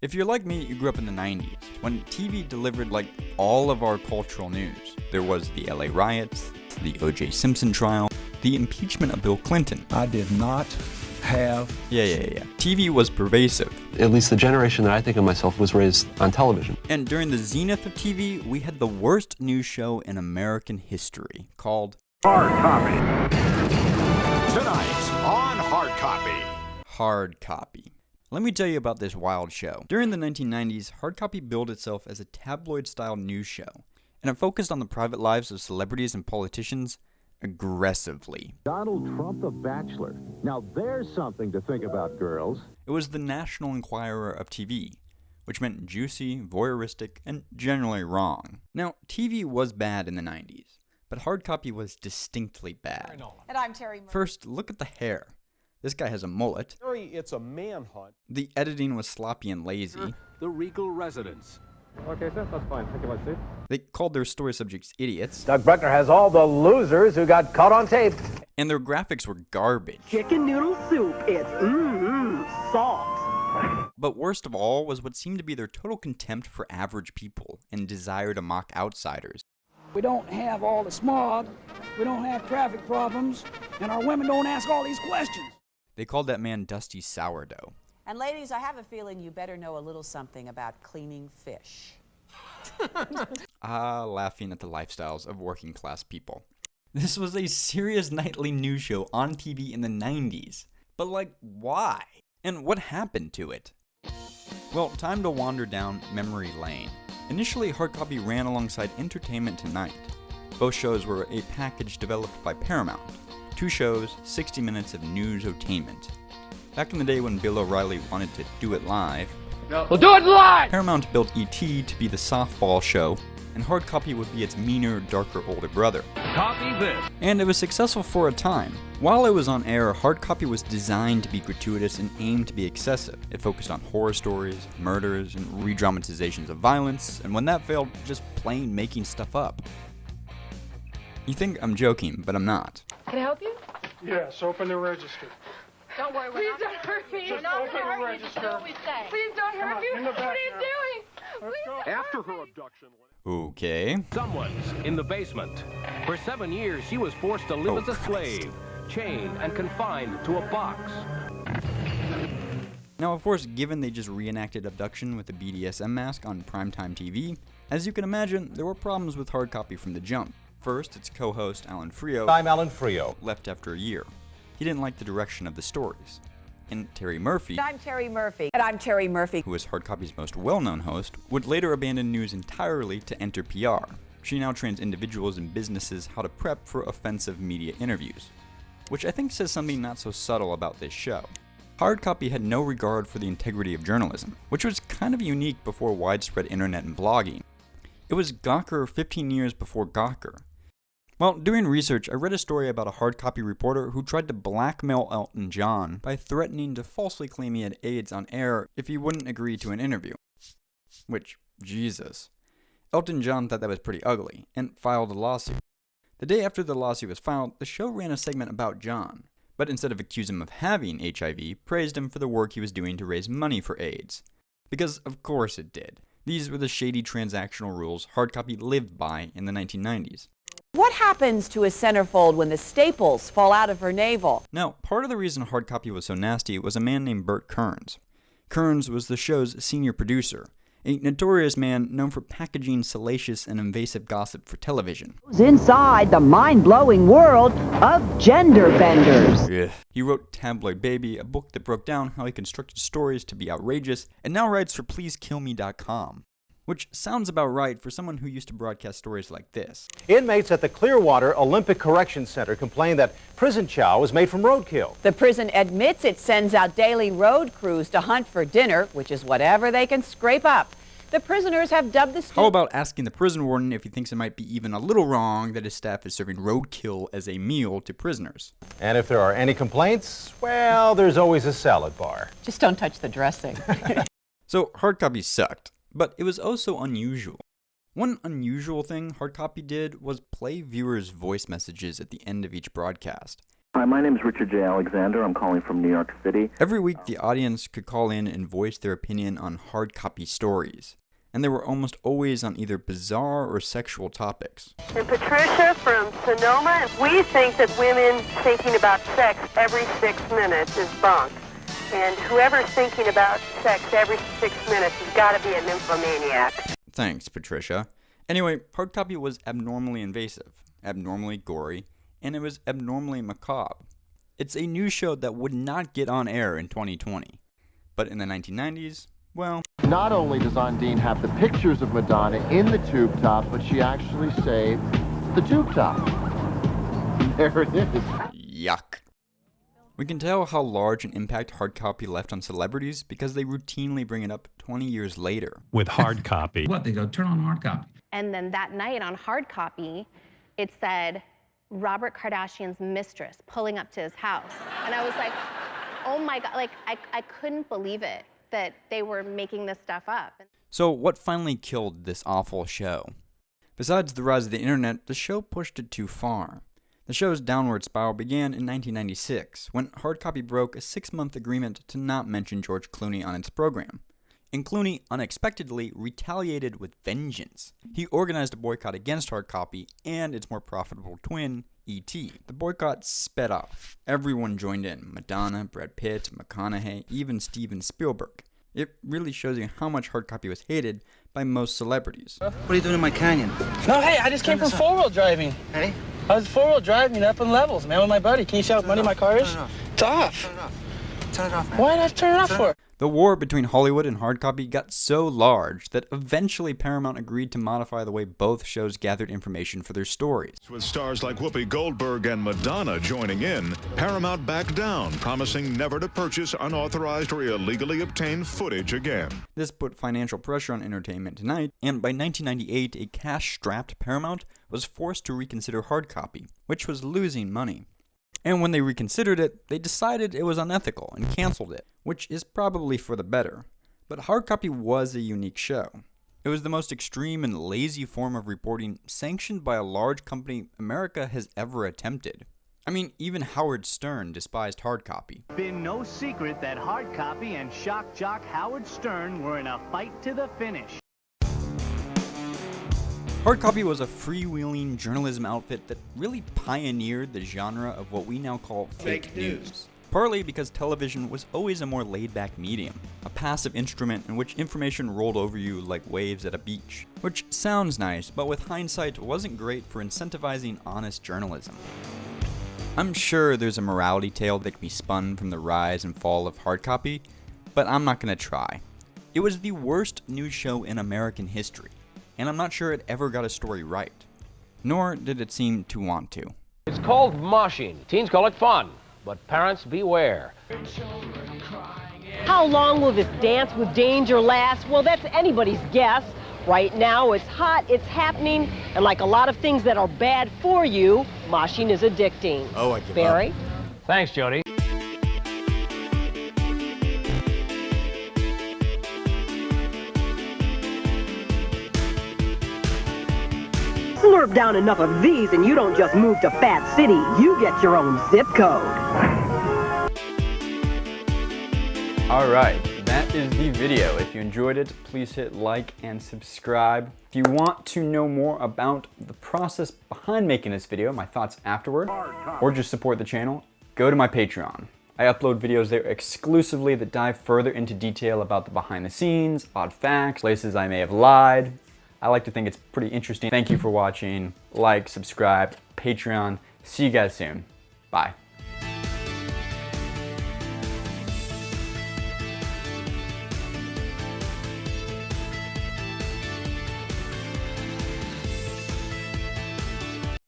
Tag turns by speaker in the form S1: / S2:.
S1: If you're like me, you grew up in the 90s, when TV delivered like all of our cultural news. There was the LA riots, the O.J. Simpson trial, the impeachment of Bill Clinton.
S2: I did not have...
S1: Yeah. TV was pervasive.
S3: At least the generation that I think of myself was raised on television.
S1: And during the zenith of TV, we had the worst news show in American history, called
S4: HardCopy. Tonight on HardCopy.
S1: HardCopy. Let me tell you about this wild show. During the 1990s, HardCopy billed itself as a tabloid-style news show, and it focused on the private lives of celebrities and politicians aggressively.
S5: Donald Trump, the Bachelor. Now there's something to think about, girls.
S1: It was the National Enquirer of TV, which meant juicy, voyeuristic, and generally wrong. Now, TV was bad in the 90s, but HardCopy was distinctly bad.
S6: And I'm Terry Murray.
S1: First, look at the hair. This guy has a mullet.
S7: It's a manhunt.
S1: The editing was sloppy and lazy.
S8: The Regal Residence.
S5: Okay, sir, that's fine. Thank you much, Steve.
S1: They called their story subjects idiots.
S9: Doug Bruckner has all the losers who got caught on tape.
S1: And their graphics were garbage.
S10: Chicken noodle soup, it's salt.
S1: But worst of all was what seemed to be their total contempt for average people and desire to mock outsiders.
S11: We don't have all the smog, we don't have traffic problems, and our women don't ask all these questions.
S1: They called that man Dusty Sourdough.
S6: And ladies, I have a feeling you better know a little something about cleaning fish.
S1: Laughing at the lifestyles of working class people. This was a serious nightly news show on TV in the 90s. But like, why? And what happened to it? Well, time to wander down memory lane. Initially, HardCopy ran alongside Entertainment Tonight. Both shows were a package developed by Paramount. 2 shows, 60 minutes of news-otainment. Back in the day when Bill O'Reilly wanted to do it live,
S9: We'll do it live!
S1: Paramount built E.T. to be the softball show, and HardCopy would be its meaner, darker older brother.
S8: Copy this.
S1: And it was successful for a time. While it was on air, HardCopy was designed to be gratuitous and aimed to be excessive. It focused on horror stories, murders, and re-dramatizations of violence, and when that failed, just plain making stuff up. You think I'm joking, but I'm not.
S12: Can I help you?
S13: Yes, open the register.
S12: Don't worry, please don't hurt me.
S13: Just open the register.
S12: Please don't hurt me.
S13: In the
S12: What are you
S13: back
S12: doing?
S13: Let's go.
S7: After her abduction.
S1: Okay.
S8: Someone's in the basement. For 7 years, she was forced to live as a slave, chained and confined to a box.
S1: Now, of course, given they just reenacted abduction with a BDSM mask on primetime TV, as you can imagine, there were problems with HardCopy from the jump. First, its co-host, Alan Frio,
S9: I'm Alan Frio.
S1: left after a year. He didn't like the direction of the stories. And Terry Murphy,
S6: I'm Terry Murphy. And I'm Terry Murphy.
S1: who was HardCopy's most well-known host, would later abandon news entirely to enter PR. She now trains individuals and businesses how to prep for offensive media interviews, which I think says something not so subtle about this show. HardCopy had no regard for the integrity of journalism, which was kind of unique before widespread internet and blogging. It was Gawker 15 years before Gawker. Well, doing research, I read a story about a HardCopy reporter who tried to blackmail Elton John by threatening to falsely claim he had AIDS on air if he wouldn't agree to an interview. Which, Jesus. Elton John thought that was pretty ugly, and filed a lawsuit. The day after the lawsuit was filed, the show ran a segment about John, but instead of accusing him of having HIV, praised him for the work he was doing to raise money for AIDS. Because of course it did. These were the shady transactional rules HardCopy lived by in the 1990s.
S6: What happens to a centerfold when the staples fall out of her navel?
S1: Now, part of the reason HardCopy was so nasty was a man named Bert Kearns. Kearns was the show's senior producer, a notorious man known for packaging salacious and invasive gossip for television.
S10: Inside the mind-blowing world of gender benders.
S1: Ugh. He wrote Tabloid Baby, a book that broke down how he constructed stories to be outrageous, and now writes for PleaseKillMe.com. Which sounds about right for someone who used to broadcast stories like this.
S9: Inmates at the Clearwater Olympic Correction Center complained that prison chow was made from roadkill.
S6: The prison admits it sends out daily road crews to hunt for dinner, which is whatever they can scrape up. The prisoners have dubbed the
S1: How about asking the prison warden if he thinks it might be even a little wrong that his staff is serving roadkill as a meal to prisoners?
S9: And if there are any complaints, well, there's always a salad bar.
S6: Just don't touch the dressing.
S1: So HardCopy sucked. But it was also unusual. One unusual thing HardCopy did was play viewers' voice messages at the end of each broadcast.
S14: Hi, my name is Richard J. Alexander. I'm calling from New York City.
S1: Every week, the audience could call in and voice their opinion on hard copy stories, and they were almost always on either bizarre or sexual topics.
S15: And Patricia from Sonoma, we think that women thinking about sex every 6 minutes is bunk. And whoever's thinking about sex every 6 minutes has got to be a nymphomaniac.
S1: Thanks, Patricia. Anyway, hard copy was abnormally invasive, abnormally gory, and it was abnormally macabre. It's a news show that would not get on air in 2020. But in the 1990s, well...
S16: Not only does Undine have the pictures of Madonna in the tube top, but she actually saved the tube top. There it is.
S1: Yuck. We can tell how large an impact hard copy left on celebrities because they routinely bring it up 20 years later.
S17: With hard copy.
S18: What, they go, turn on hard copy.
S19: And then that night on hard copy, it said, Robert Kardashian's mistress pulling up to his house. And I was like, oh my God, like I couldn't believe it that they were making this stuff up.
S1: So what finally killed this awful show? Besides the rise of the internet, the show pushed it too far. The show's downward spiral began in 1996, when hard copy broke a 6-month agreement to not mention George Clooney on its program. And Clooney unexpectedly retaliated with vengeance. He organized a boycott against hard copy and its more profitable twin, E.T. The boycott sped off. Everyone joined in. Madonna, Brad Pitt, McConaughey, even Steven Spielberg. It really shows you how much hard copy was hated by most celebrities.
S20: What are you doing in my canyon?
S21: No, hey, I just came from four-wheel driving.
S20: Hey?
S21: I was four-wheel driving up in levels, man, with my buddy. Can you see how muddy my car is?
S20: Turn it off.
S21: It's off.
S20: Turn it off. Turn it off, man.
S21: Why did I turn it off for?
S1: The war between Hollywood and hard copy got so large that eventually Paramount agreed to modify the way both shows gathered information for their stories.
S4: With stars like Whoopi Goldberg and Madonna joining in, Paramount backed down, promising never to purchase unauthorized or illegally obtained footage again.
S1: This put financial pressure on Entertainment Tonight, and by 1998, a cash-strapped Paramount was forced to reconsider hard copy, which was losing money. And when they reconsidered it, they decided it was unethical and canceled it, which is probably for the better. But hard copy was a unique show. It was the most extreme and lazy form of reporting sanctioned by a large company America has ever attempted. I mean, even Howard Stern despised hard copy.
S22: Been no secret that hard copy and shock jock Howard Stern were in a fight to the finish.
S1: Hard copy was a freewheeling journalism outfit that really pioneered the genre of what we now call fake news. Partly because television was always a more laid-back medium, a passive instrument in which information rolled over you like waves at a beach. Which sounds nice, but with hindsight wasn't great for incentivizing honest journalism. I'm sure there's a morality tale that can be spun from the rise and fall of hard copy, but I'm not gonna try. It was the worst news show in American history, and I'm not sure it ever got a story right. Nor did it seem to want to.
S8: It's called moshing. Teens call it fun, but parents beware.
S23: How long will this dance with danger last? Well, that's anybody's guess. Right now, it's hot, it's happening, and like a lot of things that are bad for you, moshing is addicting.
S1: Oh, I give
S23: Barry?
S1: up.
S8: Thanks, Jody.
S23: Slurp down enough of these and you don't just move to Fat City, you get your own zip code.
S1: Alright, that is the video. If you enjoyed it, please hit like and subscribe. If you want to know more about the process behind making this video, my thoughts afterward, or just support the channel, go to my Patreon. I upload videos there exclusively that dive further into detail about the behind the scenes, odd facts, places I may have lied. I like to think it's pretty interesting. Thank you for watching. Like, subscribe, Patreon. See you guys soon. Bye.